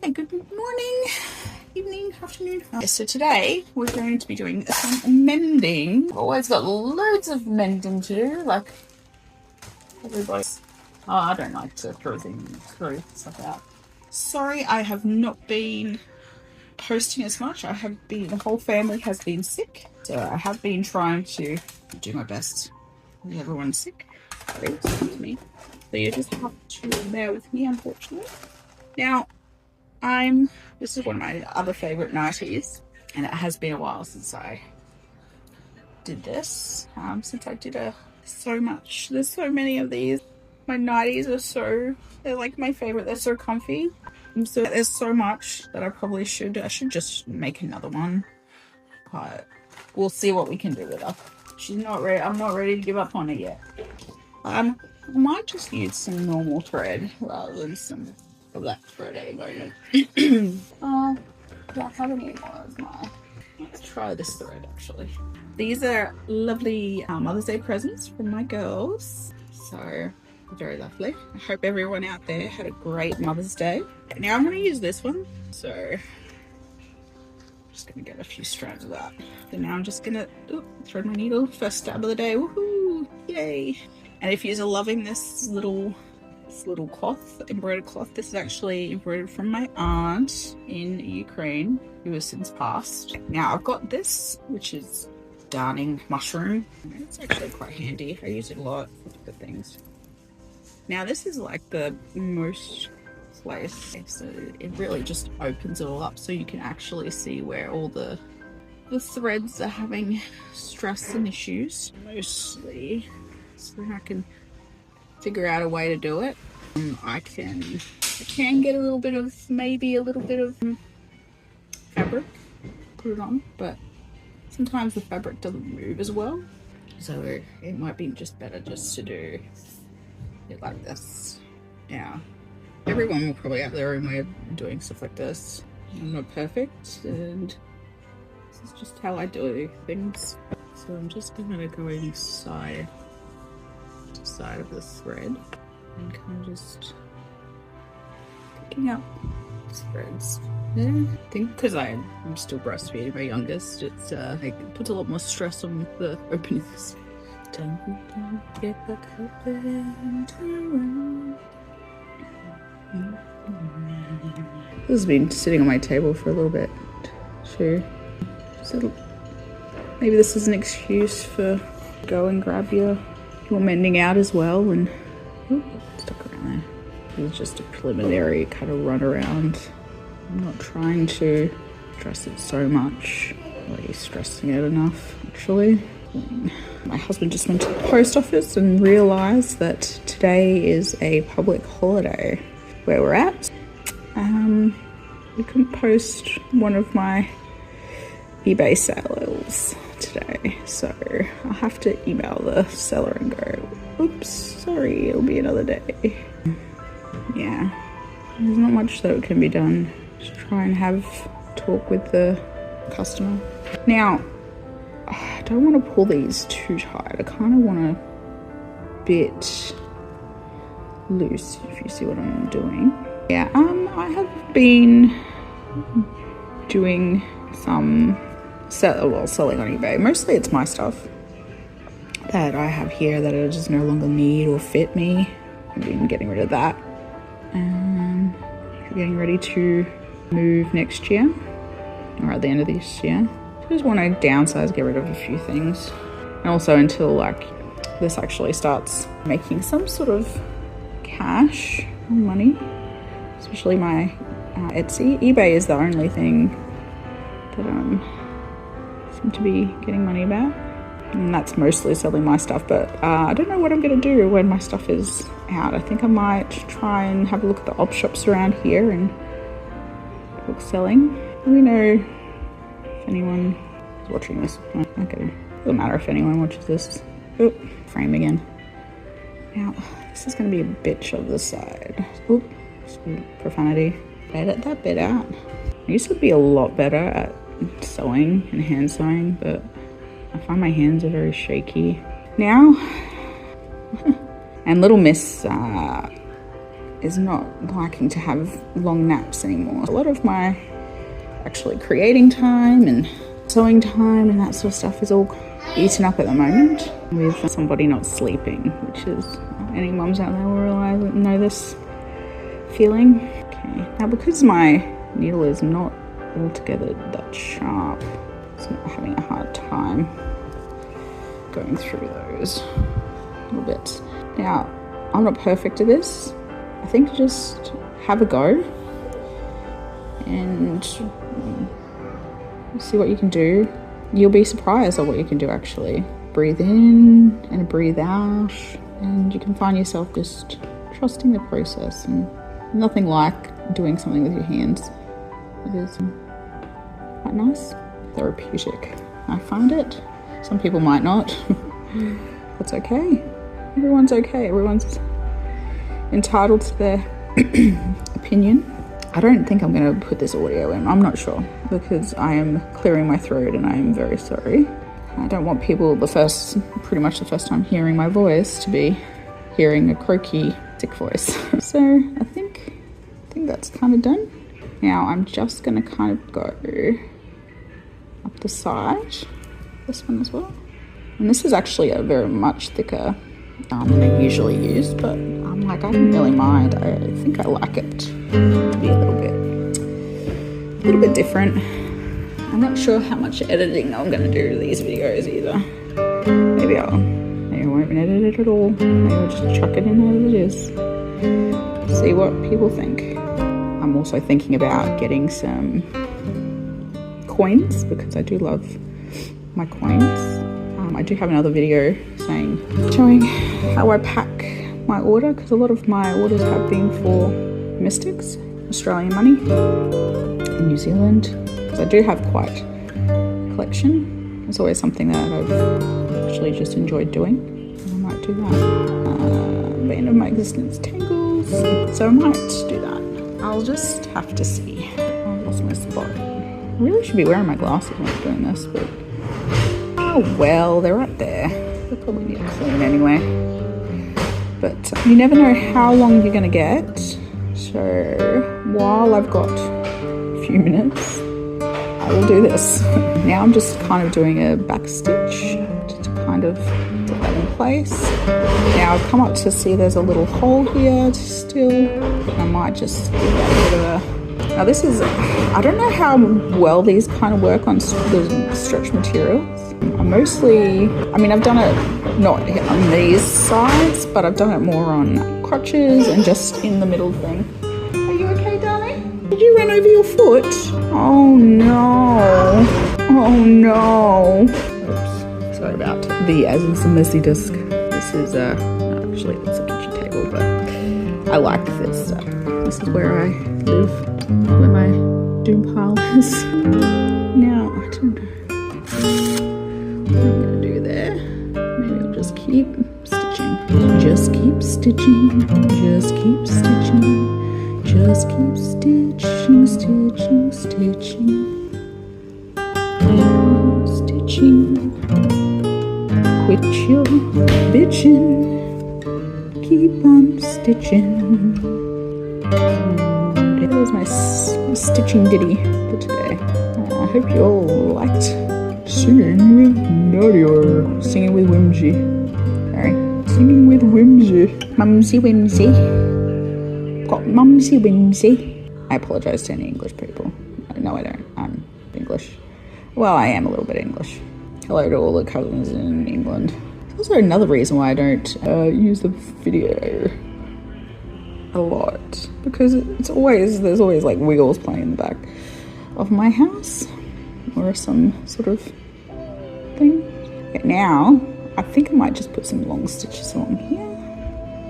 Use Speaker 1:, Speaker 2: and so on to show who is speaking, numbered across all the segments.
Speaker 1: Hey, good morning, evening, afternoon. So today we're going to be doing some mending. I've always got loads of mending to do, like everybody's. Oh, I don't like to throw stuff out. Sorry, I have not been posting as much. The whole family has been sick, so I have been trying to do my best when everyone's sick. Sorry, it's me. So you just have to bear with me, unfortunately. Now, this is one of my other favorite nighties, and it has been a while since I did this. Since I did so much. There's so many of these. My nighties they're like my favorite. They're so comfy. So there's so much that I should just make another one, but we'll see what we can do with her. She's not ready. I'm not ready to give up on it yet. I might just use some normal thread rather than some of that thread at the moment. Do I have any more of mine? Let's try this thread actually. These are lovely Mother's Day presents from my girls. So very lovely. I hope everyone out there had a great Mother's Day. Now I'm going to use this one. So I'm just going to get a few strands of that. So now I'm just going to thread my needle. First stab of the day. Woohoo! Yay! And if you're loving this little cloth, embroidered cloth, this is actually embroidered from my aunt in Ukraine, who has since passed. Now I've got this, which is darning mushroom. It's actually quite handy. I use it a lot for things. Now this is like the most place, so it really just opens it all up so you can actually see where all the threads are having stress and issues mostly, so I can figure out a way to do it. I can get maybe a little bit of fabric, put it on, but sometimes the fabric doesn't move as well, so it might be just better just to do it like this. Now, everyone will probably have their own way of doing stuff like this. I'm not perfect, and this is just how I do things. So I'm just gonna go inside of the thread and kind of just picking up threads. Yeah, I think because I'm still breastfeeding my youngest, it puts a lot more stress on the openings. Don't get back up and turn. This has been sitting on my table for a little bit too, so maybe this is an excuse for go and grab your mending out as well. And stuck around there. It was just a preliminary kind of run around. I'm not trying to stress it so much. I'm already stressing it enough actually. My husband just went to the post office and realised that today is a public holiday where we're at. We couldn't post one of my eBay sales today, so I'll have to email the seller and go, oops, sorry, it'll be another day. Yeah, there's not much that can be done. Just try and talk with the customer. Now, I don't want to pull these too tight. I kind of want a bit loose, if you see what I'm doing. Yeah, I have been doing some selling on eBay. Mostly it's my stuff that I have here that I just no longer need or fit me. I've been getting rid of that. And getting ready to move next year, or at the end of this year. I just want to downsize, get rid of a few things. And also until like this actually starts making some sort of cash or money, especially my Etsy. eBay is the only thing that seem to be getting money about, and that's mostly selling my stuff. But I don't know what I'm going to do when my stuff is out. I think I might try and have a look at the op shops around here and look selling. Let me know if anyone is watching this. Okay, doesn't matter if anyone watches this. Oop, frame again. Now this is going to be a bitch of the side. Oop, profanity. Edit that bit out. I used to be a lot better at sewing and hand sewing, but I find my hands are very shaky now. And little Miss is not liking to have long naps anymore. A lot of my actually creating time and sewing time and that sort of stuff is all eaten up at the moment with somebody not sleeping, which is, any mums out there will realize that know this feeling. Okay, now because my needle is not altogether that sharp, it's not having a hard time going through those little bits. Now, I'm not perfect at this. I think just have a go and see what you can do. You'll be surprised at what you can do actually. Breathe in and breathe out, and you can find yourself just trusting the process. And nothing like doing something with your hands. It is quite nice, therapeutic. I find it. Some people might not. That's okay. Everyone's okay. Everyone's entitled to their opinion. I don't think I'm going to put this audio in. I'm not sure, because I am clearing my throat and I am very sorry. I don't want people pretty much the first time hearing my voice to be hearing a croaky, sick voice. So I think that's kind of done. Now I'm just going to kind of go up the side, this one as well. And this is actually a very much thicker than I usually use, but I'm like, I don't really mind. I think I like it to be a little bit different. I'm not sure how much editing I'm going to do to these videos either. Maybe I won't edit it at all. Maybe I'll just chuck it in as it is. See what people think. I'm also thinking about getting some coins, because I do love my coins. I do have another video showing how I pack my order, because a lot of my orders have been for mystics, Australian money, in New Zealand. Because I do have quite a collection. It's always something that I've actually just enjoyed doing. I might do that. Bane of my existence tangles, so I might do that. I'll just have to see. I lost my spot. I really should be wearing my glasses when I'm doing this, but oh well, they're right there. They'll probably need a clean anyway. But you never know how long you're gonna get. So while I've got a few minutes, I will do this. Now I'm just kind of doing a back stitch to kind of get that in place. Now I've come up to see there's a little hole here still. I might just give that a bit of a... Now this is, I don't know how well these kind of work on the stretch materials. I've done it not on these sides, but I've done it more on crotches and just in the middle thing. Are you okay, darling? Did you run over your foot? Oh no. Oh no. Oops. Sorry about the as in some messy disc. This is actually it's a kitchen table, but I like this. This is where I live, where my doom pile is. Now I don't know what I'm gonna do there. Maybe I'll just keep stitching. Just keep stitching. Just keep stitching. Just keep stitching, stitching, stitching. Stitching. Quit your bitching. Keep on stitching. There's my stitching ditty for today. I hope you all liked singing with Naughty or singing with Whimsy. Sorry, singing with Whimsy. Mumsy Whimsy. Got Mumsy Whimsy. I apologise to any English people. No, I don't. I'm English. Well, I am a little bit English. Hello to all the cousins in England. There's also another reason why I don't use the video a lot, because there's always like wiggles playing in the back of my house or some sort of thing. Okay, now I think I might just put some long stitches along here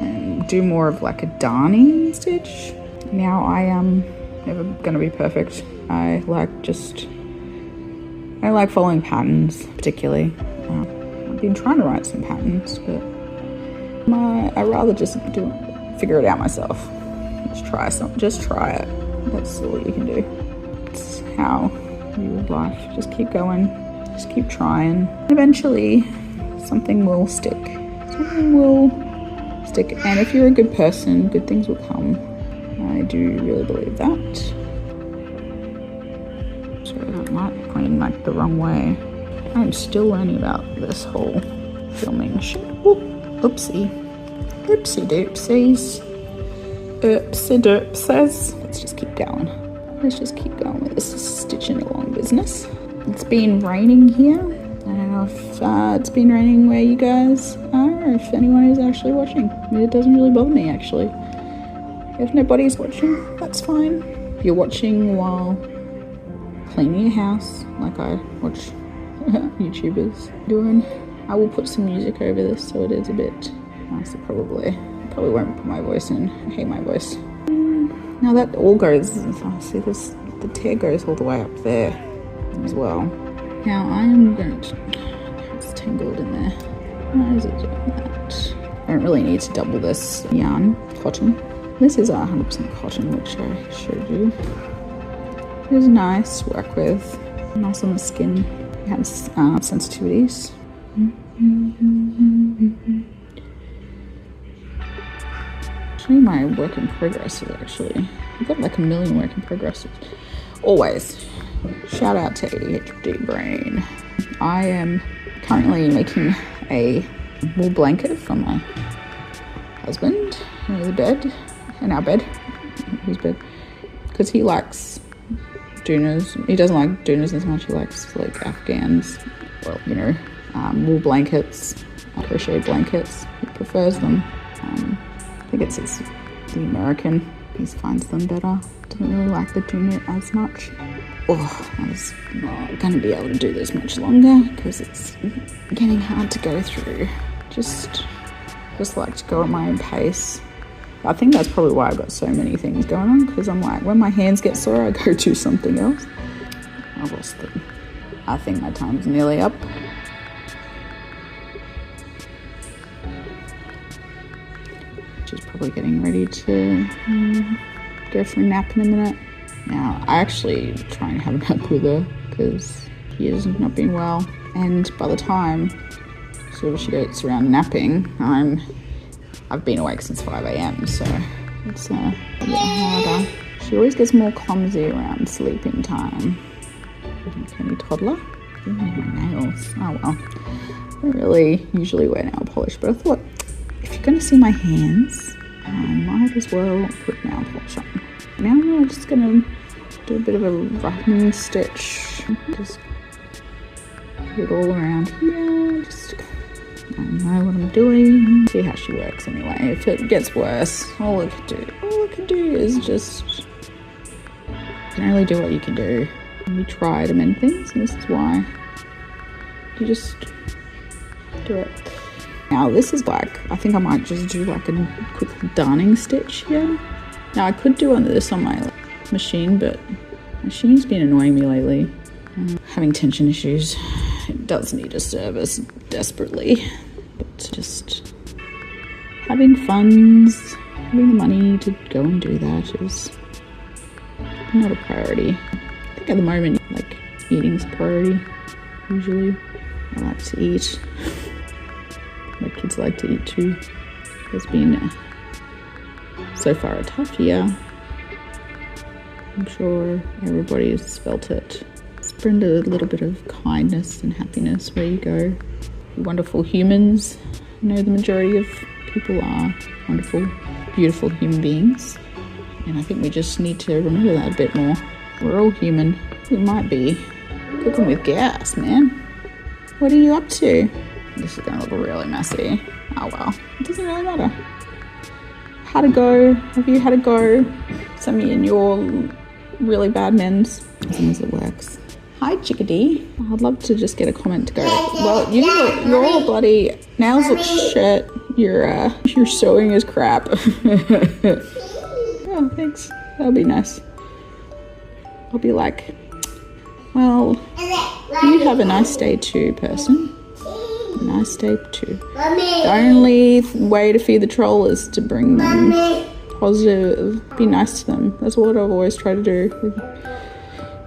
Speaker 1: and do more of like a darning stitch. Now I am never gonna be perfect. I like following patterns particularly. I've been trying to write some patterns, but I rather just figure it out myself. Just try it. That's all you can do. It's how you live life. Just keep going. Just keep trying. Eventually, something will stick. Something will stick. And if you're a good person, good things will come. I do really believe that. So I might clean like the wrong way. I'm still learning about this whole filming shit. Oopsie. Oopsie doopsies. Oopsie doopsies. Let's just keep going. Let's just keep going with this stitching along business. It's been raining here. I don't know if it's been raining where you guys are, or if anyone is actually watching. I mean, it doesn't really bother me actually. If nobody's watching, that's fine. If you're watching while cleaning your house, like I watch YouTubers doing, I will put some music over this so it is a bit nicer. Probably won't put my voice in. I hate my voice. Now that all goes, see this, the tear goes all the way up there as well. Now I am going to, it's tangled in there. Why is it doing that? I don't really need to double this yarn, cotton. This is 100% cotton, which I showed you. It is nice to work with, nice on the skin. It has sensitivities. Actually, my work in progress is actually, I've got like a million work in progresses. Always. Shout out to ADHD brain. I am currently making a wool blanket for my husband in his bed, in our bed, his bed, because he likes doonas. He doesn't like doonas as much. He likes like Afghans, well, you know, wool blankets, crochet blankets. He prefers them. I think it's the American. He finds them better. Doesn't really like the doona as much. Oh, I was not going to be able to do this much longer because it's getting hard to go through. Just like to go at my own pace. I think that's probably why I've got so many things going on, because I'm like, when my hands get sore, I go do something else. I've lost them. I think my time's nearly up. She's probably getting ready to go for a nap in a minute. Now, I actually try and have a nap with her because he has not been well. And by the time sort of she gets around napping, I've been awake since 5 a.m. so it's a bit harder. She always gets more clumsy around sleeping time. Can you toddler? Ooh, my nails. Oh well. I don't really usually wear nail polish, but I thought if you're going to see my hands, I might as well put nail polish on. Now I'm just going to do a bit of a running stitch. Just put it all around here. Just, I don't know what I'm doing. See how she works anyway. If it gets worse, all I can do is just, you can only do what you can do. We try to mend things, and this is why you just do it. Now this is like, I think I might just do like a quick darning stitch here. Now I could do this on my machine, but my machine's been annoying me lately. Having tension issues. It does need a service desperately, but just having funds, having the money to go and do that is not a priority. I think at the moment, like, eating's a priority, usually. I like to eat. My kids like to eat too. It's been so far a tough year. I'm sure everybody has felt it. Spread a little bit of kindness and happiness where you go. Wonderful humans. I know the majority of people are wonderful, beautiful human beings. And I think we just need to remember that a bit more. We're all human. We might be cooking with gas, man. What are you up to? This is going to look really messy. Oh well, it doesn't really matter. Had a go. Have you had a go? Send me in your really bad mends, as long as it works. Hi, chickadee. I'd love to just get a comment to go, well, you know, your all bloody nails look shit. Your sewing is crap. Oh, thanks. That'll be nice. I'll be like, well, you have a nice day too, person. A nice day too. The only way to feed the troll is to bring them positive, be nice to them. That's what I've always tried to do with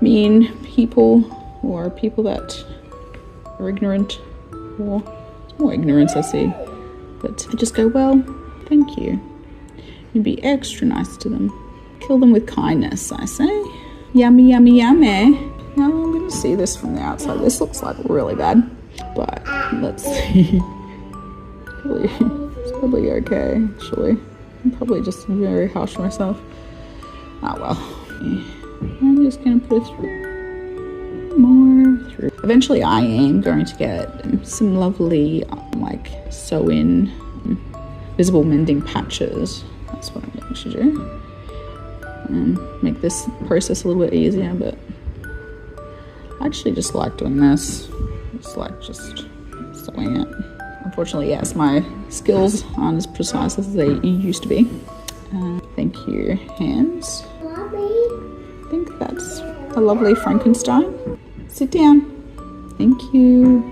Speaker 1: mean people or people that are ignorant, or it's more ignorance I see. But I just go, well, thank you. You be extra nice to them. Kill them with kindness, I say. Yummy, yummy, yummy. Now I'm going to see this from the outside. This looks like really bad, but let's see. It's probably okay, actually. I'm probably just very harsh on myself. Oh well. I'm just going to put more through. Eventually I am going to get some lovely like sew-in visible mending patches. That's what I'm going to do. Make this process a little bit easier, but I actually just like doing this. It's like just sewing it. Unfortunately, yes, my skills aren't as precise as they used to be. Thank you, hands. I think that's a lovely Frankenstein. Sit down. Thank you.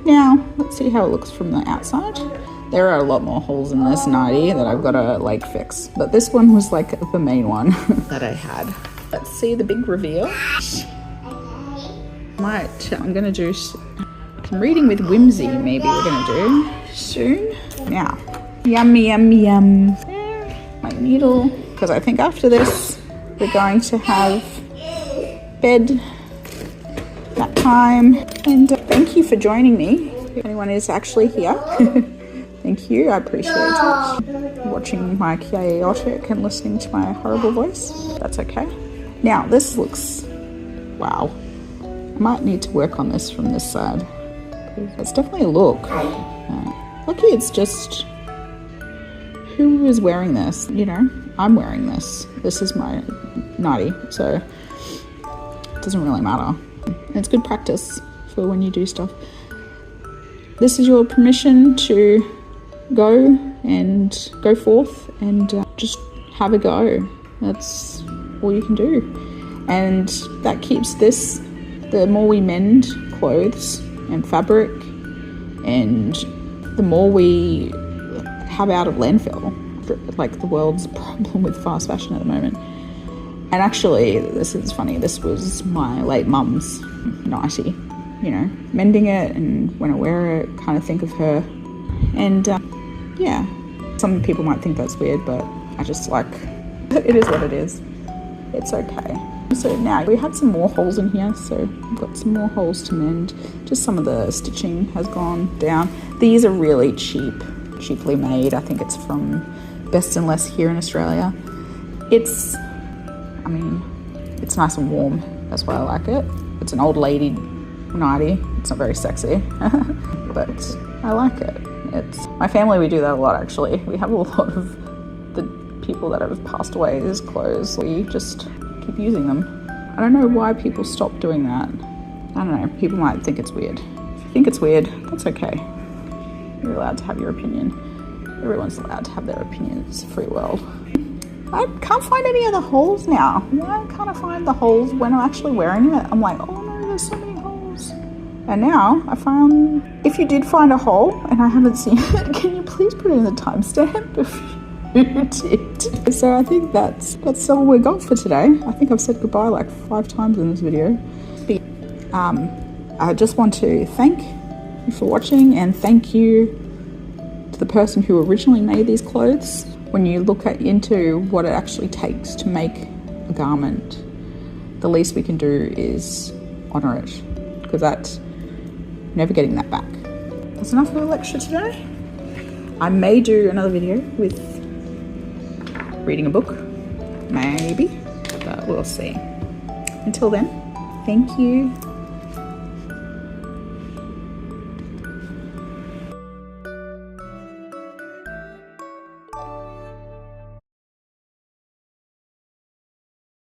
Speaker 1: Now, let's see how it looks from the outside. There are a lot more holes in this nightie that I've got to like fix, but this one was like the main one that I had. Let's see the big reveal. I'm gonna do some reading with Whimsy, maybe we're gonna do soon. Now, yummy, yummy, yum. My needle, because I think after this, we're going to have bed that time. And thank you for joining me. If anyone is actually here. Thank you, I appreciate it. Watching my chaotic and listening to my horrible voice. That's okay. Now, this looks, wow. I might need to work on this from this side. It's definitely a look. Lucky it's just, who is wearing this? You know, I'm wearing this. This is my nightie, so it doesn't really matter. And it's good practice for when you do stuff. This is your permission to go forth and just have a go. That's all you can do. And that keeps this, the more we mend clothes and fabric, and the more we have out of landfill, like the world's problem with fast fashion at the moment. And actually, this is funny, this was my late mum's nightie, you know, mending it, and when I wear it, kind of think of her. And yeah, some people might think that's weird, but I just like, it is what it is. It's okay. So now we have some more holes in here, so I've got some more holes to mend. Just some of the stitching has gone down. These are really cheaply made. I think it's from Best and Less here in Australia. It's, I mean, it's nice and warm. That's why I like it. It's an old lady nightie. It's not very sexy, but I like it. It's my family, we do that a lot actually. We have a lot of the people that have passed away as clothes. We just keep using them. I don't know why people stop doing that. I don't know, people might think it's weird. If you think it's weird, that's okay. You're allowed to have your opinion. Everyone's allowed to have their opinion. It's a free world. I can't find any of the holes now. Why can't I find the holes when I'm actually wearing it? I'm like, oh no, there's so many holes. And now I found, if you did find a hole and I haven't seen it, can you please put it in the timestamp if you did? So I think that's all we got for today. I think I've said goodbye like 5 times in this video. I just want to thank you for watching, and thank you to the person who originally made these clothes. When you look into what it actually takes to make a garment, the least we can do is honour it, because that's never getting that back. That's enough of a lecture today. I may do another video with reading a book, maybe, but we'll see. Until then, thank you.